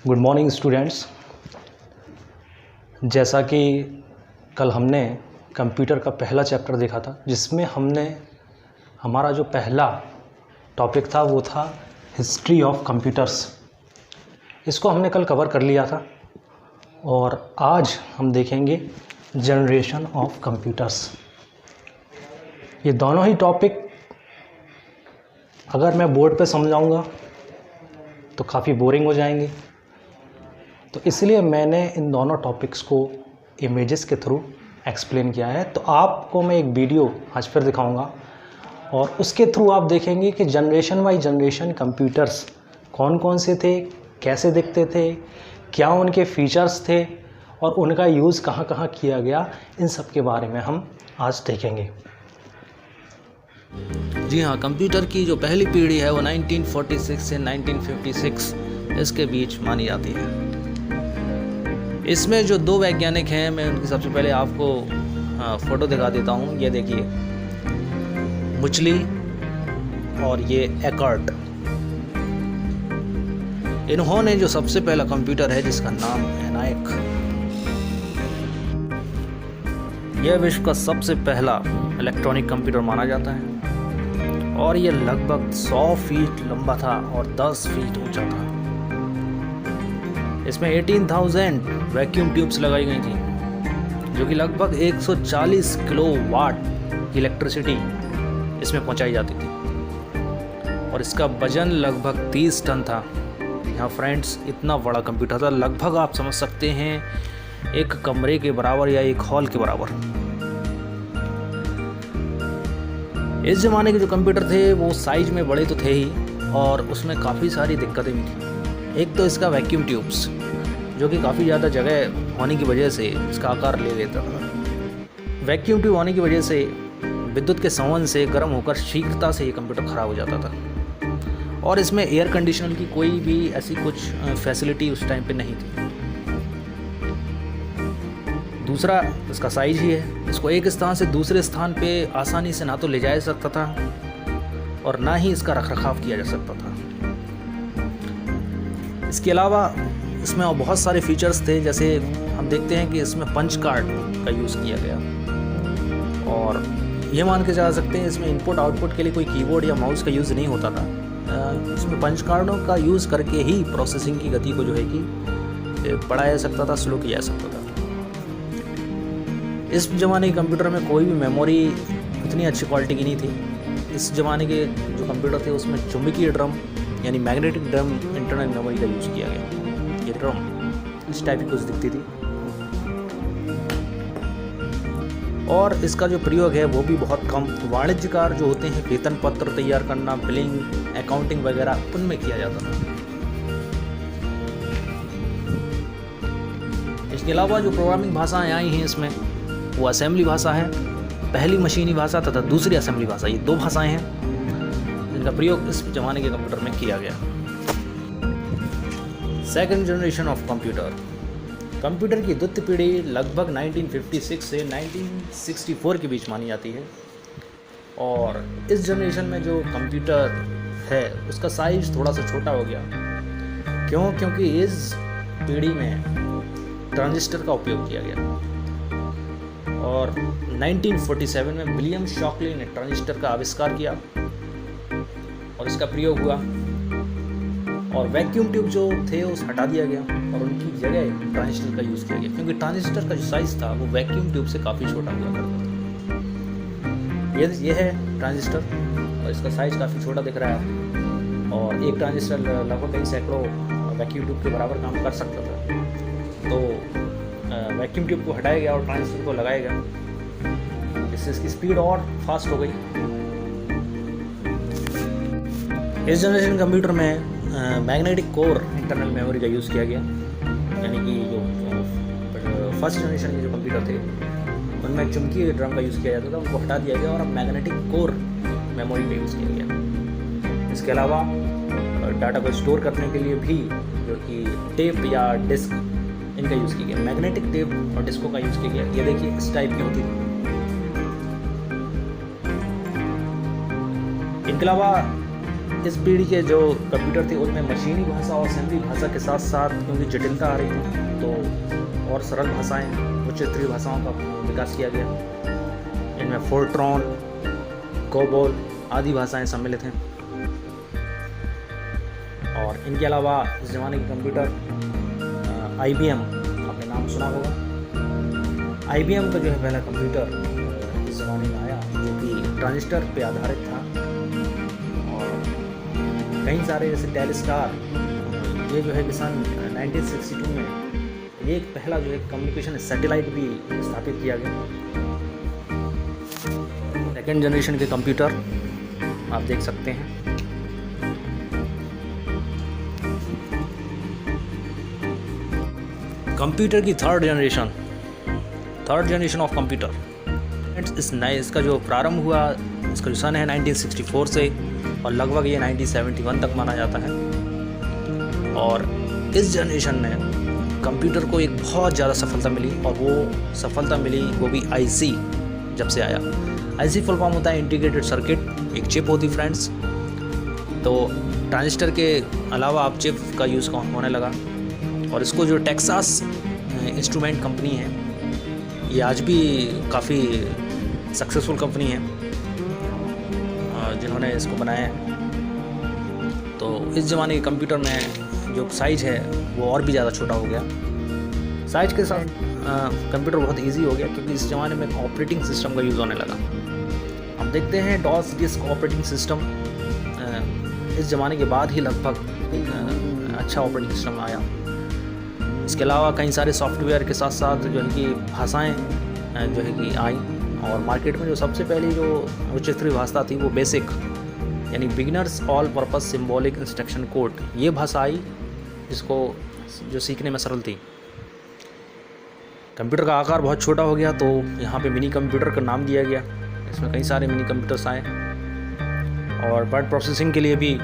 Good morning students. जैसा कि कल हमने कंप्यूटर का पहला चैप्टर देखा था, जिसमें हमारा जो पहला टॉपिक था वो था हिस्ट्री ऑफ कंप्यूटर्स। इसको हमने कल कवर कर लिया था और आज हम देखेंगे जनरेशन ऑफ कंप्यूटर्स। ये दोनों ही टॉपिक अगर मैं बोर्ड पे समझाऊंगा तो काफ़ी बोरिंग हो जाएंगे, तो इसलिए मैंने इन दोनों टॉपिक्स को इमेजेस के थ्रू एक्सप्लेन किया है। तो आपको मैं एक वीडियो आज फिर दिखाऊंगा और उसके थ्रू आप देखेंगे कि जनरेशन बाई जनरेशन कंप्यूटर्स कौन कौन से थे, कैसे दिखते थे, क्या उनके फीचर्स थे और उनका यूज़ कहाँ कहाँ किया गया, इन सब के बारे में हम आज देखेंगे। जी हाँ, कंप्यूटर की जो पहली पीढ़ी है वो 1946 से 1956 इसके बीच मानी जाती है। इसमें जो दो वैज्ञानिक हैं, मैं उनकी सबसे पहले आपको फ़ोटो दिखा देता हूँ। ये देखिए, मुचली और ये एकर्ट। इन्होंने जो सबसे पहला कंप्यूटर है जिसका नाम एनायक, यह विश्व का सबसे पहला इलेक्ट्रॉनिक कंप्यूटर माना जाता है और ये लगभग 100 फीट लंबा था और 10 फीट ऊंचा था। इसमें 18,000 वैक्यूम ट्यूब्स लगाई गई थी, जो कि लगभग 140 किलोवाट की इलेक्ट्रिसिटी इसमें पहुंचाई जाती थी और इसका वजन लगभग 30 टन था। यहाँ फ्रेंड्स, इतना बड़ा कंप्यूटर था, लगभग आप समझ सकते हैं एक कमरे के बराबर या एक हॉल के बराबर। इस ज़माने के जो कंप्यूटर थे वो साइज में बड़े तो थे ही और उसमें काफ़ी सारी दिक्कतें भी थी। एक तो इसका वैक्यूम ट्यूब्स, जो कि काफ़ी ज़्यादा जगह होने की वजह से इसका आकार ले लेता था। वैक्यूम ट्यूब होने की वजह से विद्युत के संवहन से गर्म होकर शीघ्रता से ये कंप्यूटर ख़राब हो जाता था और इसमें एयर कंडीशनर की कोई भी ऐसी कुछ फैसिलिटी उस टाइम पे नहीं थी। दूसरा इसका साइज ही है। इसको एक स्थान से दूसरे स्थान पे आसानी से ना तो ले जाया जा सकता था और ना ही इसका रखरखाव किया जा सकता था। इसके अलावा इसमें और बहुत सारे फीचर्स थे, जैसे हम देखते हैं कि इसमें पंच कार्ड का यूज़ किया गया और ये मान के जा सकते हैं इसमें इनपुट आउटपुट के लिए कोई कीबोर्ड या माउस का यूज़ नहीं होता था। इसमें पंच कार्डों का यूज़ करके ही प्रोसेसिंग की गति को जो है कि बढ़ाया जा सकता था, स्लो किया जा सकता था। इस ज़माने के कंप्यूटर में कोई भी मेमोरी उतनी अच्छी क्वालिटी की नहीं थी। इस ज़माने के जो कंप्यूटर थे उसमें चुंबकीय ड्रम यानी मैग्नेटिक ड्रम इंटरनल मेमोरी का यूज़ किया गया। ये ड्रम इस टाइप की कुछ दिखती थी और इसका जो प्रयोग है वो भी बहुत कम वाणिज्यकार जो होते हैं, वेतन पत्र तैयार करना, बिलिंग, अकाउंटिंग वगैरह, उनमें किया जाता था। इसके अलावा जो प्रोग्रामिंग भाषाएं आई हैं इसमें वो असेंबली भाषा है, पहली मशीनी भाषा तथा दूसरी असेंबली भाषा। ये दो भाषाएं हैं जिनका प्रयोग इस ज़माने के कंप्यूटर में किया गया। Second generation of computer. Computer की द्वितीय पीढ़ी लगभग 1956 से 1964 के बीच मानी जाती है और इस जनरेशन में जो कंप्यूटर है उसका साइज थोड़ा सा छोटा हो गया। क्योंकि इस पीढ़ी में ट्रांजिस्टर का उपयोग किया गया और 1947 में विलियम शॉकली ने ट्रांजिस्टर का आविष्कार किया और इसका प्रयोग हुआ और वैक्यूम ट्यूब जो थे उस हटा दिया गया और उनकी जगह ट्रांजिस्टर का यूज़ किया गया, क्योंकि ट्रांजिस्टर का जो साइज़ था वो वैक्यूम ट्यूब से काफ़ी छोटा हुआ करता था। ये है ट्रांजिस्टर और इसका साइज़ काफ़ी छोटा दिख रहा है और एक ट्रांजिस्टर लगभग कई सैकड़ों वैक्यूम ट्यूब के बराबर काम कर सकता था। तो वैक्यूम ट्यूब को हटाया गया और ट्रांजिस्टर को लगाया गया, इससे इसकी स्पीड और फास्ट हो गई। इस जनरेशन कंप्यूटर में मैग्नेटिक कोर इंटरनल मेमोरी का यूज़ किया गया, यानी कि जो फर्स्ट जनरेशन के जो कंप्यूटर थे उनमें चुंबकीय ड्रम का यूज़ किया जाता था, उनको हटा दिया गया और अब मैग्नेटिक कोर मेमोरी का यूज़ किया गया। इसके अलावा डाटा को स्टोर करने के लिए भी जो कि टेप या डिस्क, इनका यूज़ किया गया। मैग्नेटिक टेप और डिस्को का यूज़ किया गया। ये देखिए इस टाइप की होती थी। इनके अलावा इस पीढ़ी के जो कंप्यूटर थे उनमें मशीनी भाषा और असेंबली भाषा के साथ साथ क्योंकि जटिलता आ रही थी तो और सरल भाषाएं उच्च स्तरीय भाषाओं का विकास किया गया। इनमें फोर्ट्रॉन, कोबोल आदि भाषाएं सम्मिलित हैं। और इनके अलावा इस ज़माने के कंप्यूटर IBM, आपने नाम सुना होगा। IBM का जो है पहला कंप्यूटर इस ज़माने में आया जो कि ट्रांजिस्टर पे आधारित था। और कई सारे जैसे टेलीस्टार, ये जो है कि सन 1962 में एक पहला जो है कम्युनिकेशन सैटेलाइट भी स्थापित किया गया। सेकेंड जनरेशन के कंप्यूटर आप देख सकते हैं। कंप्यूटर की थर्ड जनरेशन ऑफ कंप्यूटर इस नए इसका जो प्रारंभ हुआ, इसका जो सन है 1964 से और लगभग ये 1971 तक माना जाता है। और इस जनरेशन में कंप्यूटर को एक बहुत ज़्यादा सफलता मिली, और वो सफलता मिली वो भी IC जब से आया। IC फुल फॉर्म होता है इंटीग्रेटेड सर्किट, एक चिप होती फ्रेंड्स। तो ट्रांजिस्टर के अलावा आप चिप का यूज़ होने लगा, और इसको जो टेक्सास इंस्ट्रूमेंट कंपनी है, ये आज भी काफ़ी सक्सेसफुल कंपनी है जिन्होंने इसको बनाया है। तो इस ज़माने के कंप्यूटर में जो साइज़ है वो और भी ज़्यादा छोटा हो गया। साइज़ के साथ कंप्यूटर बहुत इजी हो गया, क्योंकि इस ज़माने में ऑपरेटिंग सिस्टम का यूज़ होने लगा। हम देखते हैं डॉस डिस्क ऑपरेटिंग सिस्टम इस ज़माने के बाद ही लगभग अच्छा ऑपरेटिंग सिस्टम आया। इसके अलावा कई सारे सॉफ्टवेयर के साथ साथ जो है कि भाषाएं जो है कि आई, और मार्केट में जो सबसे पहली जो उच्च स्तरीय भाषा थी वो बेसिक यानी beginners all purpose symbolic instruction code, ये भाषा आई जिसको जो सीखने में सरल थी। कंप्यूटर का आकार बहुत छोटा हो गया, तो यहाँ पे मिनी कंप्यूटर का नाम दिया गया। इसमें कई सारे मिनी कंप्यूटर्स आए, और वर्ड प्रोसेसिंग के लिए भी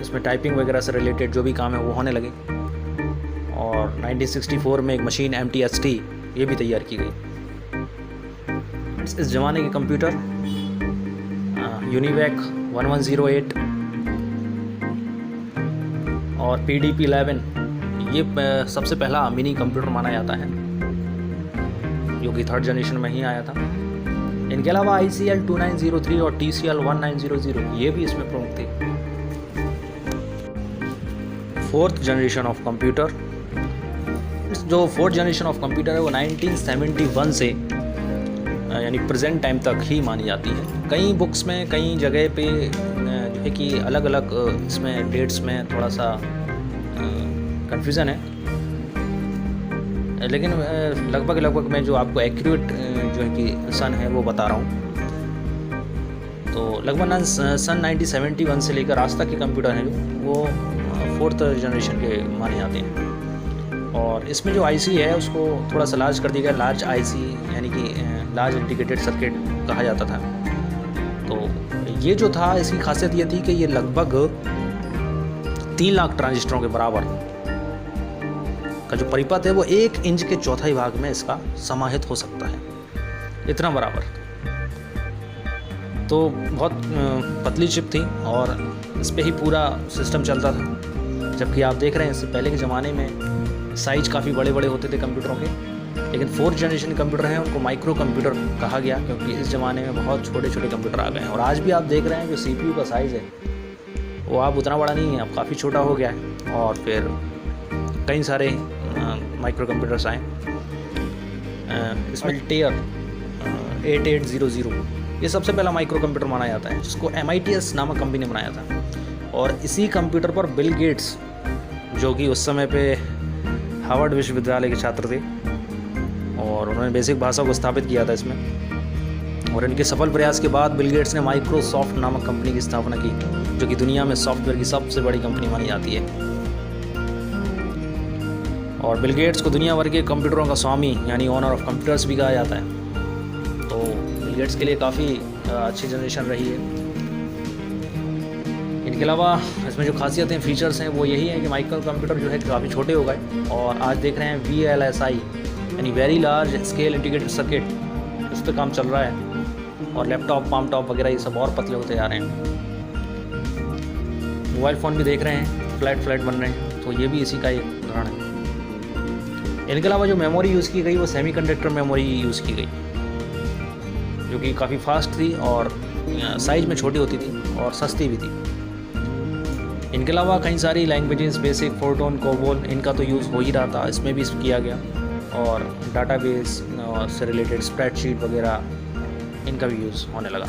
इसमें टाइपिंग वगैरह से रिलेटेड जो भी काम है वो होने लगे। और 1964 में एक मशीन MTST ये भी तैयार की गई। इस ज़माने के कंप्यूटर यूनिवैक 1108 और PDP-11 ये सबसे पहला मिनी कंप्यूटर माना जाता है, जो कि थर्ड जनरेशन में ही आया था। इनके अलावा ICL 2903 और TCL 1900 ये भी इसमें प्रमुख थे। फोर्थ जनरेशन ऑफ कंप्यूटर, जो फोर्थ जनरेशन ऑफ कंप्यूटर है वो 1971 से यानी प्रेजेंट टाइम तक ही मानी जाती है। कई बुक्स में कई जगह पे जो है कि अलग अलग इसमें डेट्स में थोड़ा सा कन्फ्यूज़न है, लेकिन लगभग मैं जो आपको एक्यूरेट जो है कि सन है वो बता रहा हूँ। तो लगभग सन 1971 से लेकर आज तक के कंप्यूटर हैं वो फोर्थ जनरेशन के माने जाते हैं। और इसमें जो IC है उसको थोड़ा सा लार्ज कर दिया गया, लार्ज IC यानी कि लार्ज इंटीग्रेटेड सर्किट कहा जाता था। तो ये जो था इसकी खासियत ये थी कि ये लगभग 3 लाख ट्रांजिस्टरों के बराबर का जो परिपथ है वो 1 इंच के चौथाई भाग में इसका समाहित हो सकता है, इतना बराबर। तो बहुत पतली चिप थी और इस पर ही पूरा सिस्टम चलता था। जबकि आप देख रहे हैं इससे पहले के ज़माने में साइज काफ़ी बड़े बड़े होते थे कंप्यूटरों के, लेकिन फोर्थ जनरेशन कंप्यूटर हैं उनको माइक्रो कंप्यूटर कहा गया, क्योंकि इस ज़माने में बहुत छोटे छोटे कंप्यूटर आ गए हैं। और आज भी आप देख रहे हैं जो CPU का साइज़ है वो अब उतना बड़ा नहीं है, अब काफ़ी छोटा हो गया है। और फिर कई सारे माइक्रो कंप्यूटर्स आए। इसमें Altair 8800 ये सबसे पहला माइक्रो कंप्यूटर माना जाता है, जिसको MITS नामक कंपनी ने बनाया था। और इसी कंप्यूटर पर बिल गेट्स, जो कि उस समय पे हार्वर्ड विश्वविद्यालय के छात्र थे, और उन्होंने बेसिक भाषा को स्थापित किया था इसमें। और इनके सफल प्रयास के बाद बिल गेट्स ने माइक्रोसॉफ्ट नामक कंपनी की स्थापना की, जो कि दुनिया में सॉफ्टवेयर की सबसे बड़ी कंपनी मानी जाती है। और बिल गेट्स को दुनिया भर के कंप्यूटरों का स्वामी यानी ओनर ऑफ कंप्यूटर्स भी कहा जाता है। तो बिल गेट्स के लिए काफ़ी अच्छी जनरेशन रही है। इनके अलावा इसमें जो खासियतें फीचर्स हैं वो यही है कि माइक्रो कंप्यूटर जो है काफ़ी छोटे हो गए, और आज देख रहे हैं VLSI यानी very large scale integrated circuit, इस पर काम चल रहा है। और लैपटॉप, पाम टॉप वगैरह ये सब और पतले होते जा रहे हैं। मोबाइल फ़ोन भी देख रहे हैं फ्लैट बन रहे हैं, तो ये भी इसी का एक उदाहरण है। इनके अलावा जो मेमोरी यूज़ की गई वो सेमीकंडक्टर मेमोरी यूज़ की गई, जो कि काफ़ी फास्ट थी और साइज़ में छोटी होती थी और सस्ती भी थी। इनके अलावा कई सारी लैंग्वेजेस, बेसिक, फोरटोन, कोबोल, इनका तो यूज़ हो ही रहा था, इसमें भी किया गया। और डाटाबेस से रिलेटेड स्प्रेडशीट वगैरह इनका भी यूज़ होने लगा।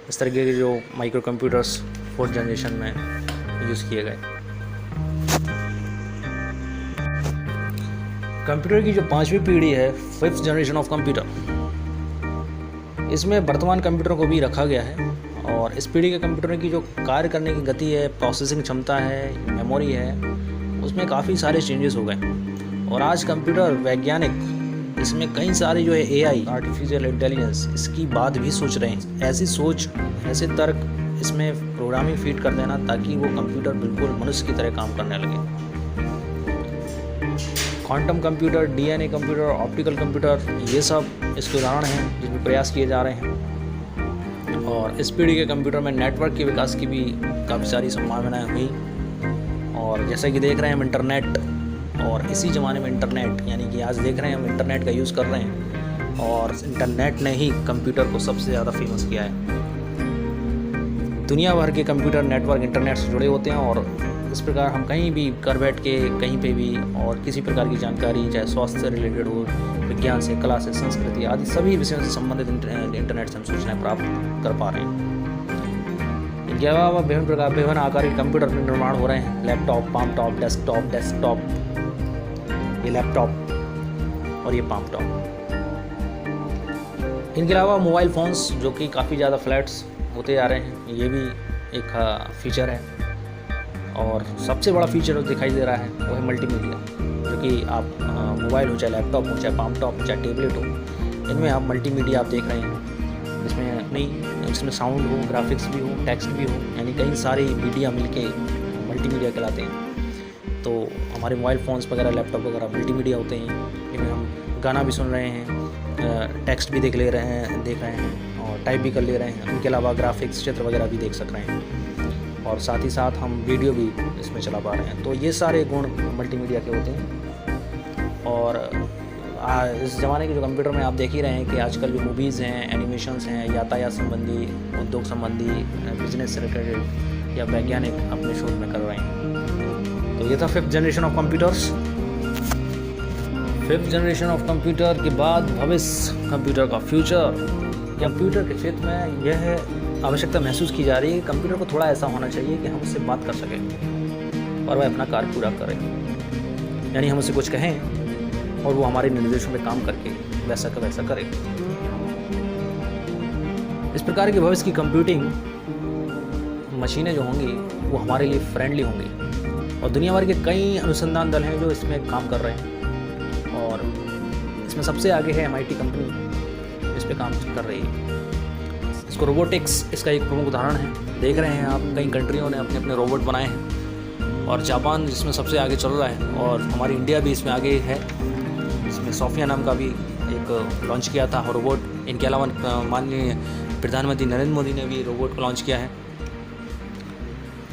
इस तरीके के जो माइक्रो कंप्यूटर्स 4th जनरेशन में यूज़ किए गए। कंप्यूटर की जो 5वीं पीढ़ी है, 5th जनरेशन ऑफ कंप्यूटर, इसमें वर्तमान कंप्यूटर को भी रखा गया है। और इस पीढ़ी के कंप्यूटर की जो कार्य करने की गति है, प्रोसेसिंग क्षमता है, मेमोरी है, उसमें काफ़ी सारे चेंजेस हो गए। और आज कंप्यूटर वैज्ञानिक इसमें कई सारे जो है AI, आर्टिफिशियल इंटेलिजेंस, इसकी बात भी सोच रहे हैं। ऐसी सोच, ऐसे तर्क इसमें प्रोग्रामिंग फीड कर देना ताकि वो कंप्यूटर बिल्कुल मनुष्य की तरह काम करने लगे। Quantum computer, DNA computer, optical computer, ये सब इसके उदाहरण हैं जिनमें प्रयास किए जा रहे हैं। और इस पीढ़ी के कंप्यूटर में नेटवर्क के विकास की भी काफ़ी सारी संभावनाएं हुई। और जैसा कि देख रहे हैं हम इंटरनेट, और इसी ज़माने में इंटरनेट, यानी कि आज देख रहे हैं हम इंटरनेट का यूज़ कर रहे हैं, और इंटरनेट ने ही कंप्यूटर को सबसे ज़्यादा फेमस किया है। दुनिया भर के कंप्यूटर नेटवर्क इंटरनेट से जुड़े होते हैं, और इस प्रकार हम कहीं भी कर बैठ के कहीं पे भी और किसी प्रकार की जानकारी, चाहे स्वास्थ्य से रिलेटेड हो, विज्ञान से, कला से, संस्कृति आदि सभी विषयों से संबंधित इंटरनेट से हम सूचनाएं प्राप्त कर पा रहे हैं। इनके अलावा विभिन्न आकार के कंप्यूटर में निर्माण हो रहे हैं। लैपटॉप, पाम टॉप, डेस्कटॉप, ये लैपटॉप और ये पाम टॉप। इनके अलावा मोबाइल फ़ोन्स जो कि काफ़ी ज़्यादा फ्लैट्स होते जा रहे हैं, ये भी एक फीचर है। और सबसे बड़ा फीचर जो दिखाई दे रहा है वो है मल्टीमीडिया, जो कि आप मोबाइल हो, चाहे लैपटॉप हो, चाहे पाम टॉप हो, चाहे टेबलेट हो, इनमें आप मल्टीमीडिया आप देख रहे हैं। इसमें साउंड हो, ग्राफिक्स भी हो, टेक्स्ट भी हो, यानी कई सारी मीडिया मिलके मल्टीमीडिया कहलाते हैं। तो हमारे मोबाइल फ़ोन्स वगैरह, लैपटॉप वगैरह मल्टीमीडिया होते हैं। इनमें हम गाना भी सुन रहे हैं, टेक्स्ट भी देख रहे हैं और टाइप भी कर ले रहे हैं। इनके अलावा ग्राफिक्स, चित्र वगैरह भी देख सक रहे हैं, और साथ ही साथ हम वीडियो भी इसमें चला पा रहे हैं। तो ये सारे गुण मल्टीमीडिया के होते हैं। और इस ज़माने के जो कंप्यूटर में आप देख ही रहे हैं कि आजकल जो मूवीज़ हैं, एनिमेशंस हैं, यातायात संबंधी, उद्योग संबंधी, बिजनेस से रिलेटेड या वैज्ञानिक अपने शोध में कर रहे हैं। तो ये था 5th generation of computers. 5th generation of computer के बाद भविष्य कंप्यूटर का फ्यूचर। कंप्यूटर के क्षेत्र में यह आवश्यकता महसूस की जा रही है कि कंप्यूटर को थोड़ा ऐसा होना चाहिए कि हम उससे बात कर सकें और वह अपना कार्य पूरा करें, यानी हम उससे कुछ कहें और वो हमारे निर्देशों पे काम करके वैसा का वैसा करे। इस प्रकार के भविष्य की कंप्यूटिंग मशीनें जो होंगी वो हमारे लिए फ्रेंडली होंगी, और दुनिया भर के कई अनुसंधान दल हैं जो इसमें काम कर रहे हैं। और इसमें सबसे आगे है MIT कंपनी, इस पे काम कर रही है। इसको रोबोटिक्स इसका एक प्रमुख उदाहरण है। देख रहे हैं आप, कई कंट्रियों ने अपने अपने रोबोट बनाए हैं, और जापान जिसमें सबसे आगे चल रहा है, और हमारी इंडिया भी इसमें आगे है। इसमें सोफिया नाम का भी एक लॉन्च किया था रोबोट। इनके अलावा माननीय प्रधानमंत्री नरेंद्र मोदी ने भी रोबोट को लॉन्च किया है।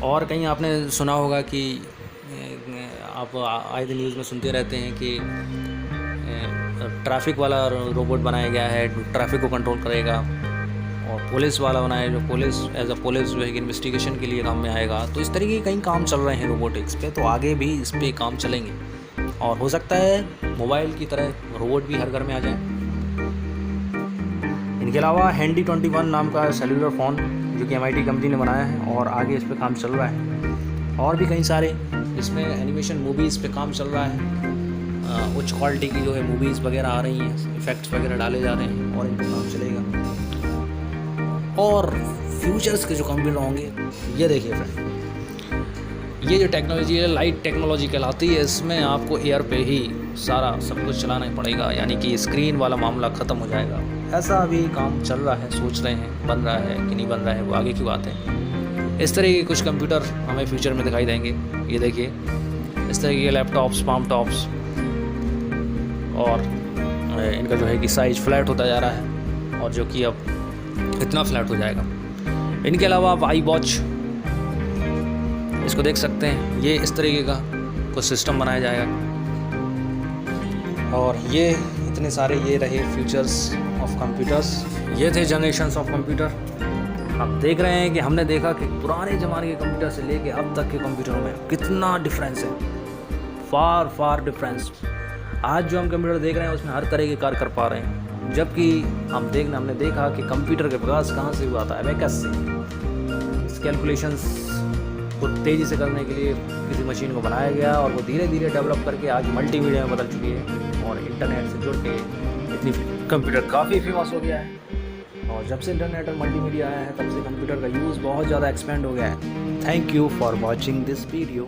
और कहीं आपने सुना होगा कि आप आए दिन न्यूज़ में सुनते रहते हैं कि ट्रैफिक वाला रोबोट बनाया गया है, ट्रैफिक को कंट्रोल करेगा। और पुलिस वाला बनाया जो पुलिस एज अ पुलिस जो है इन्वेस्टिगेशन के लिए काम में आएगा। तो इस तरीके के कई काम चल रहे हैं रोबोटिक्स पे, तो आगे भी इस पे काम चलेंगे, और हो सकता है मोबाइल की तरह रोबोट भी हर घर में आ जाए। इनके अलावा हैंडी 21 नाम का सेलुलर फ़ोन जो कि MIT कंपनी ने बनाया है, और आगे इस पे काम चल रहा है। और भी कई सारे इसमें एनिमेशन मूवीज़ पे काम चल रहा है। उच्च क्वालिटी की जो है मूवीज़ वगैरह आ रही हैं, इफ़ेक्ट्स वगैरह डाले जा रहे हैं, और इन पर काम चलेगा। और फ्यूचर्स के जो कंप्यूटर होंगे, ये देखिए फ्रेंड, ये जो टेक्नोलॉजी है लाइट टेक्नोलॉजी कहलाती है। इसमें आपको एयर पे ही सारा सब कुछ चलाना पड़ेगा, यानी कि स्क्रीन वाला मामला ख़त्म हो जाएगा। ऐसा अभी काम चल रहा है, सोच रहे हैं बन रहा है कि नहीं बन रहा है, वो आगे की बात है। इस तरह के कुछ कंप्यूटर हमें फ्यूचर में दिखाई देंगे। ये देखिए, इस तरह के लैपटॉप्स, पाम टॉप्स, और इनका जो है कि साइज फ्लैट होता जा रहा है, और जो कि अब इतना फ्लैट हो जाएगा इनके अलावा आप आई वॉच इसको देख सकते हैं, ये इस तरीके का कुछ सिस्टम बनाया जाएगा। और ये इतने सारे ये रहे फ्यूचर्स ऑफ कंप्यूटर्स, ये थे जनरेशंस ऑफ कंप्यूटर। आप देख रहे हैं कि हमने देखा कि पुराने ज़माने के कंप्यूटर से लेके अब तक के कंप्यूटरों में कितना डिफरेंस है, फार डिफरेंस। आज जो हम कंप्यूटर देख रहे हैं उसमें हर तरह के कार्य कर पा रहे हैं, जबकि हमने देखा कि कंप्यूटर के विकास कहाँ से हुआ था, अबेकस से। इस कैलकुलेशंस को तेज़ी से करने के लिए किसी मशीन को बनाया गया और वो धीरे धीरे डेवलप करके आज मल्टीमीडिया में बदल चुकी है और इंटरनेट से जुड़ के इतनी कंप्यूटर काफ़ी फेमस हो गया है। और जब से इंटरनेट और मल्टीमीडिया आया है तब से कंप्यूटर का यूज़ बहुत ज़्यादा एक्सपेंड हो गया है। Thank you for watching this video.